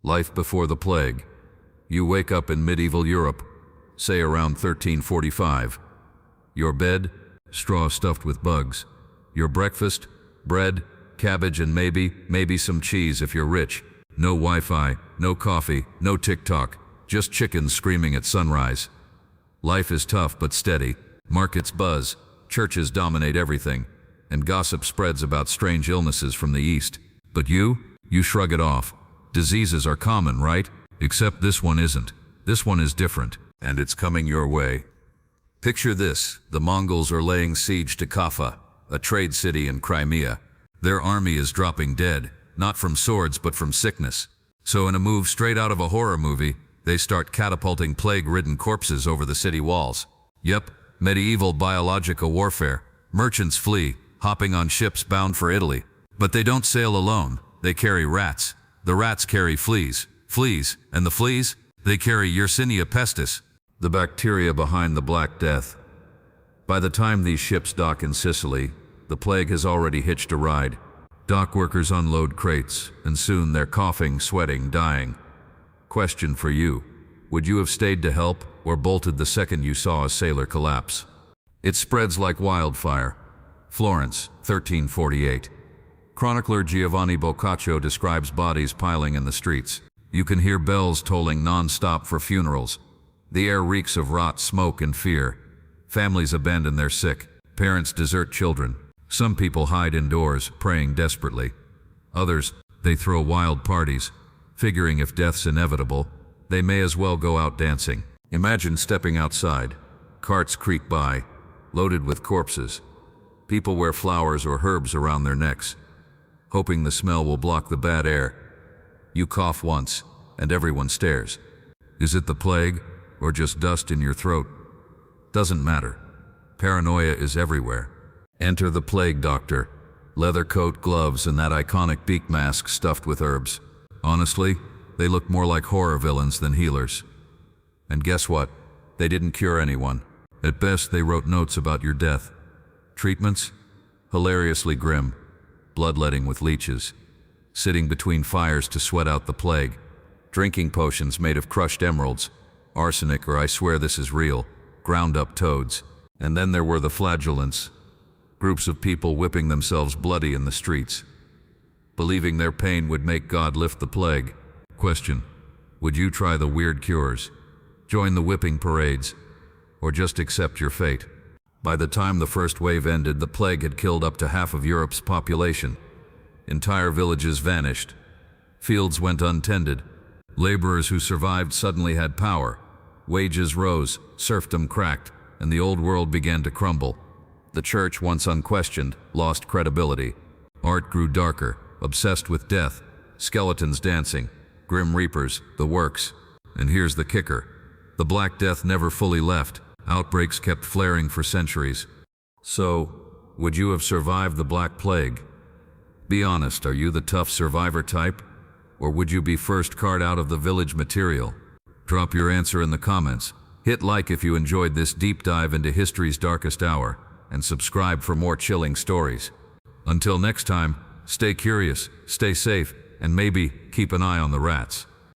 Life before the plague. You wake up in medieval Europe, say around 1345. Your bed, straw stuffed with bugs. Your breakfast, bread, cabbage and maybe some cheese if you're rich. No Wi-Fi, no coffee, no TikTok, just chickens screaming at sunrise. Life is tough but steady. Markets buzz, churches dominate everything, and gossip spreads about strange illnesses from the east. But you shrug it off. Diseases are common, right? Except this one isn't. This one is different, and it's coming your way. Picture this: the Mongols are laying siege to Kaffa, a trade city in Crimea. Their army is dropping dead, not from swords but from sickness. So in a move straight out of a horror movie, they start catapulting plague-ridden corpses over the city walls. Yep, medieval biological warfare. Merchants flee, hopping on ships bound for Italy. But they don't sail alone. They carry rats. The rats carry fleas. And the fleas? They carry Yersinia pestis, the bacteria behind the Black Death. By the time these ships dock in Sicily, the plague has already hitched a ride. Dock workers unload crates, and soon they're coughing, sweating, dying. Question for you: would you have stayed to help, or bolted the second you saw a sailor collapse? It spreads like wildfire. Florence, 1348. Chronicler Giovanni Boccaccio describes bodies piling in the streets. You can hear bells tolling non-stop for funerals. The air reeks of rot, smoke, and fear. Families abandon their sick. Parents desert children. Some people hide indoors, praying desperately. Others, they throw wild parties, figuring if death's inevitable, they may as well go out dancing. Imagine stepping outside. Carts creak by, loaded with corpses. People wear flowers or herbs around their necks, hoping the smell will block the bad air. You cough once, and everyone stares. Is it the plague, or just dust in your throat? Doesn't matter. Paranoia is everywhere. Enter the plague doctor. Leather coat, gloves, and that iconic beak mask stuffed with herbs. Honestly, they look more like horror villains than healers. And guess what? They didn't cure anyone. At best, they wrote notes about your death. Treatments? Hilariously grim. Bloodletting with leeches. Sitting between fires to sweat out the plague. Drinking potions made of crushed emeralds. Arsenic, or I swear this is real. Ground up toads. And then there were the flagellants. Groups of people whipping themselves bloody in the streets, believing their pain would make God lift the plague. Question: would you try the weird cures, join the whipping parades, or just accept your fate? By the time the first wave ended, the plague had killed up to half of Europe's population. Entire villages vanished. Fields went untended. Laborers who survived suddenly had power. Wages rose, serfdom cracked, and the old world began to crumble. The church, once unquestioned, lost credibility. Art grew darker, obsessed with death, skeletons dancing, grim reapers, the works. And here's the kicker: the Black Death never fully left. Outbreaks kept flaring for centuries. So, would you have survived the Black Plague? Be honest, are you the tough survivor type? Or would you be first card out of the village material? Drop your answer in the comments. Hit like if you enjoyed this deep dive into history's darkest hour, and subscribe for more chilling stories. Until next time, stay curious, stay safe, and maybe keep an eye on the rats.